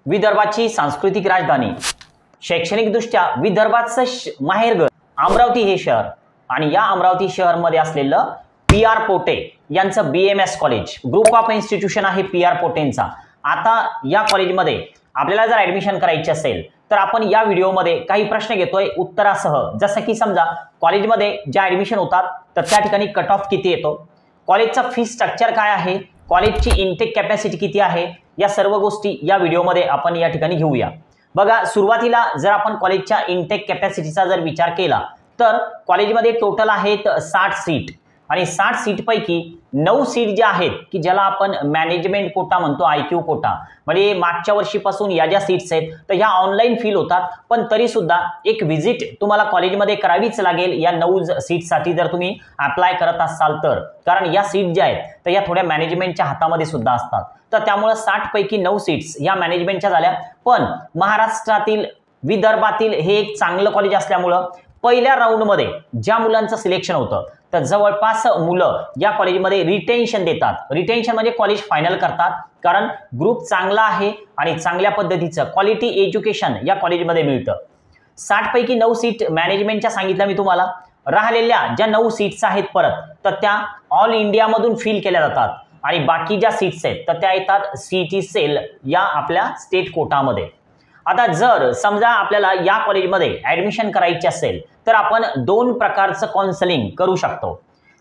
विदर्भाची सांस्कृतिक राजधानी, शैक्षणिकदृष्ट्या विदर्भाचं माहेरघर अमरावती हे शहर आणि या अमरावती शहरामध्ये असलेलं PR पोटे यांचं BMS college group of institution आहे PR पोटेंचा। आता या कॉलेजमध्ये आपल्याला जर ऍडमिशन करायची असेल तर आपण या व्हिडिओमध्ये काही प्रश्न घेतोय उत्तरासह। जसं की समजा कॉलेजमध्ये ज्या ऍडमिशन होतात तर त्या ठिकाणी कट ऑफ किती येतो, कॉलेजचा फी स्ट्रक्चर काय आहे, कॉलेजची इनटेक कॅपॅसिटी किती आहे, या सर्व गोष्टी या व्हिडिओमध्ये आपण या ठिकाणी घेऊया। बघा, सुरुवातीला जर आपण कॉलेजच्या इनटेक कॅपॅसिटीचा जर विचार केला तर कॉलेजमध्ये टोटल आहेत 60 सीट आणि 60 सीट पैकी 9 सीट ज्या आहेत की ज्याला आपण मॅनेजमेंट कोटा म्हणतो, IQ कोटा, म्हणजे मागच्या वर्षीपासून या ज्या सीट्स आहेत तर ह्या ऑनलाईन फील होतात, पण तरी सुद्धा एक व्हिजिट तुम्हाला कॉलेजमध्ये करावीच लागेल या 9 सीटसाठी जर तुम्ही अप्लाय करत असाल तर, कारण या सीट ज्या आहेत तर या थोड्या मॅनेजमेंटच्या हातामध्ये सुद्धा असतात। तर त्यामुळे 60 पैकी 9 सीट्स या मॅनेजमेंटच्या झाल्या। पण महाराष्ट्रातील विदर्भातील हे एक चांगलं कॉलेज असल्यामुळं पहिल्या राऊंडमध्ये ज्या मुलांचं सिलेक्शन होतं तर जवळपास मुलं या कॉलेजमध्ये रिटेन्शन देतात। रिटेन्शन म्हणजे कॉलेज फायनल करतात, कारण ग्रुप चांगला आहे आणि चांगल्या पद्धतीचं क्वालिटी एज्युकेशन या कॉलेजमध्ये मिळतं। 60 पैकी 9 सीट मॅनेजमेंटच्या सांगितलं मी तुम्हाला। राहिलेल्या ज्या 9 सीट्स आहेत परत तर त्या ऑल इंडियामधून फिल केल्या जातात आणि बाकी ज्या सीट्स आहेत तर त्या येतात CET सेल या आपल्या स्टेट कोटामध्ये। आता जर समजा आपल्याला या कॉलेजमध्ये ऍडमिशन करायची असेल तर आपण 2 प्रकारचं काउन्सिलिंग करू शकतो,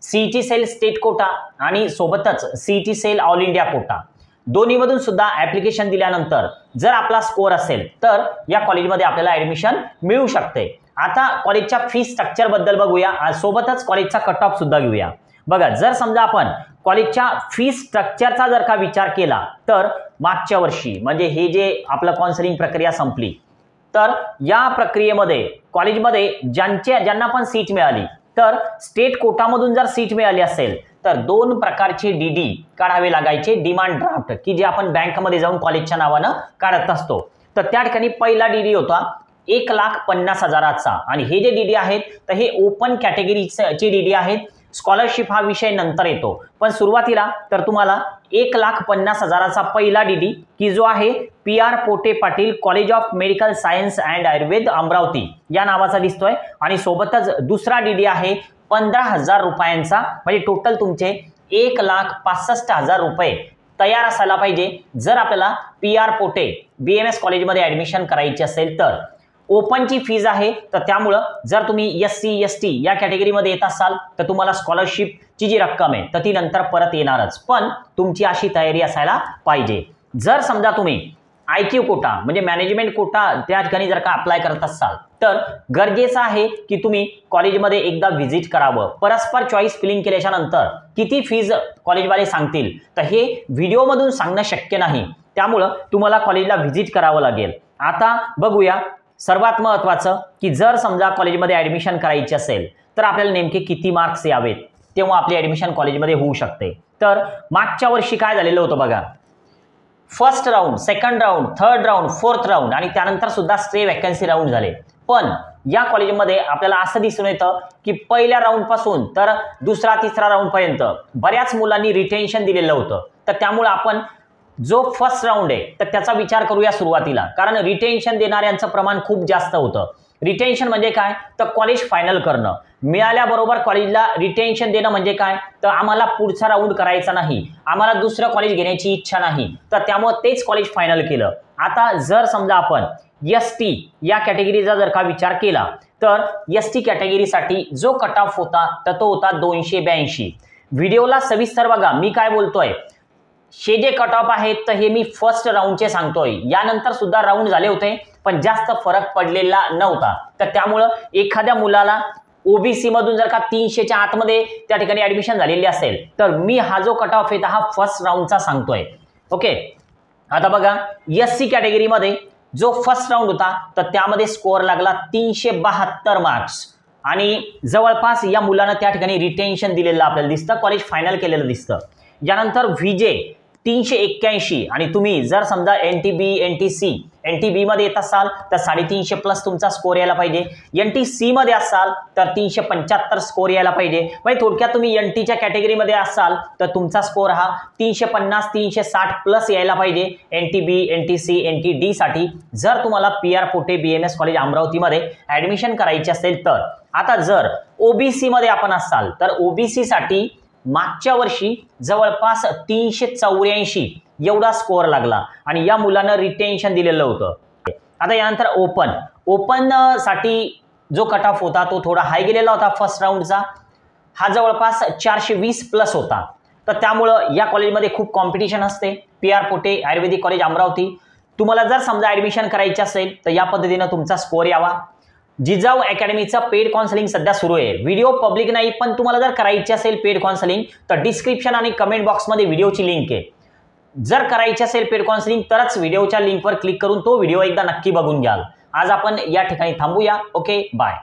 CET सेल स्टेट कोटा आणि सोबतच CET cell all India quota. दोन्हीमधून सुद्धा ऍप्लिकेशन दिल्यानंतर जर आपला स्कोअर असेल तर या कॉलेजमध्ये आपल्याला ऍडमिशन मिळू शकते। आता कॉलेजच्या फी स्ट्रक्चर बद्दल बघूया, सोबतच कॉलेजचा कट ऑफ सुद्धा घेऊया। बघा, जर समजा आपण कॉलेजच्या फी स्ट्रक्चरचा जर का विचार केला तर मागच्या वर्षी म्हणजे हे जे आपलं काउन्सिलिंग प्रक्रिया संपली तर या प्रक्रियेमध्ये कॉलेजमध्ये ज्यांना पण सीट मिळाली तर स्टेट कोटामधून जर सीट मिळाली असेल तर 2 प्रकारचे DD काढावे लागायचे, डिमांड ड्राफ्ट, की जे आपण बँकेमध्ये जाऊन कॉलेजच्या नावानं काढत असतो। तर त्या ठिकाणी पहिला DD होता 1,50,000चा आणि हे जे DD आहेत तर हे ओपन कॅटेगरीचे DD आहेत। स्कॉलरशिप हा विषय नंतर येतो, पण सुरुवातीला तर तुम्हाला 1,50,000चा पहिला DD की जो आहे PR Pote Patil college of medical science and Ayurveda Amravati या नावाचा दिसतोय आणि सोबतच दुसरा DD आहे 15,000 रुपयांचा, म्हणजे टोटल तुमचे 1,65,000 रुपये तयार असायला पाहिजे जर आपल्याला PR पोटे BMS कॉलेजमध्ये ऍडमिशन करायची असेल तर। ओपनची फीज आहे तर त्यामुळं जर तुम्ही SC ST या कॅटेगरीमध्ये येत असाल तर तुम्हाला स्कॉलरशिपची जी रक्कम आहे तर ती नंतर परत येणारच, पण तुमची अशी तयारी असायला पाहिजे। जर समजा तुम्ही IQ कोटा म्हणजे मॅनेजमेंट कोटा त्या ठिकाणी जर का अप्लाय करत असाल तर गरजेचं आहे की तुम्ही कॉलेजमध्ये एकदा व्हिजिट करावं। परस्पर चॉईस फिलिंग केल्याच्या नंतर किती फीज कॉलेजवाले सांगतील तर हे व्हिडिओमधून सांगणं शक्य नाही, त्यामुळं तुम्हाला कॉलेजला व्हिजिट करावं लागेल। आता बघूया सर्वात महत्त्वाचं की जर समजा कॉलेजमध्ये ऍडमिशन करायची असेल तर आपल्याला नेमके किती मार्क्स यावेत तेव्हा आपली ऍडमिशन कॉलेजमध्ये होऊ शकते। तर मागच्या वर्षी काय झालेलं होतं बघा, first round, second round, third round, fourth round आणि त्यानंतर सुद्धा स्टे वॅकन्सी राऊंड झाले। पण या कॉलेजमध्ये आपल्याला असं दिसून येतं की पहिल्या राऊंड पासून तर दुसरा तिसरा राऊंड पर्यंत बऱ्याच मुलांनी रिटेन्शन दिलेलं होतं। तर त्यामुळे आपण जो फर्स्ट राऊंड आहे तर त्याचा विचार करूया सुरुवातीला, कारण रिटेन्शन देणाऱ्यांचं प्रमाण खूप जास्त होतं। रिटेन्शन म्हणजे काय तर कॉलेज फायनल करणं, मिळाल्याबरोबर कॉलेजला रिटेन्शन देणं म्हणजे काय तर आम्हाला पुढचा राऊंड करायचा नाही, आम्हाला दुसरं कॉलेज घेण्याची इच्छा नाही, तर त्यामुळे तेच कॉलेज फायनल केलं। आता जर समजा आपण ST या कॅटेगरीचा जर का विचार केला तर ST कॅटेगरीसाठी जो कट ऑफ होता तर तो होता 282। व्हिडिओला सविस्तर बघा, मी काय बोलतोय हे जे कट ऑफ आहेत तर हे मी फर्स्ट राऊंडचे सांगतोय, यानंतर सुद्धा राऊंड झाले होते पण जास्त फरक पडलेला नव्हता। तर त्यामुळं एखाद्या मुलाला OBC मधून जर का 300च्या आतमध्ये त्या ठिकाणी ऍडमिशन झालेली असेल तर मी हा जो कट ऑफ आहे हा फर्स्ट राऊंडचा सांगतोय। ओके, आता बघा SC कॅटेगरीमध्ये जो फर्स्ट राऊंड होता तर त्यामध्ये स्कोअर लागला 372 मार्क्स आणि जवळपास या मुलांना त्या ठिकाणी रिटेन्शन दिलेलं आपल्याला दिसतं, कॉलेज फायनल केलेलं दिसतं। यानंतर VJ 381 आणि तुम्ही जर समजा NTB NTC NT-B मध्ये येत असाल तर 350 प्लस तुमचा स्कोर यायला पाहिजे. NT-C मध्ये असाल तर 375 स्कोर यायला पाहिजे. म्हणजे थोडक्यात तुम्ही NT च्या कॅटेगरीमध्ये असाल तर तुमचा स्कोर हा 350 360 प्लस यायला पाहिजे NT-B, NT-C, NT-D साठी जर तुम्हाला PR पोटे BMS कॉलेज अमरावतीमध्ये ऍडमिशन करायचे असेल तर. आता जर OBC मध्ये आपण असाल तर OBC साठी मागच्या वर्षी जवळपास 384 एवढा स्कोअर लागला आणि या मुलांना रिटेन्शन दिलेलं होतं. आता यानंतर ओपन साठी जो कट ऑफ होता तो थोडा हाय गेलेला होता फर्स्ट राऊंडचा, हा जवळपास 420 प्लस होता. तर त्यामुळं या कॉलेजमध्ये खूप कॉम्पिटिशन असते. PR पोटे आयुर्वेदिक कॉलेज अमरावती. तुम्हाला जर समजा ऍडमिशन करायचे असेल तर या पद्धतीनं तुमचा स्कोअर यावा. जिजाऊ अकॅडमीचा पेड काउन्सिलिंग सध्या सुरू आहे. व्हिडिओ पब्लिक नाही, पण तुम्हाला जर करायची असेल पेड काउन्सिलिंग तर डिस्क्रिप्शन आणि कमेंट बॉक्समध्ये व्हिडिओची लिंक आहे. जर करायची असेल पेड काउन्सिलिंग तरच व्हिडिओच्या लिंकवर क्लिक करून तो व्हिडिओ एकदा नक्की बघून घ्याल. आज आपण या ठिकाणी थांबूया. Okay, bye.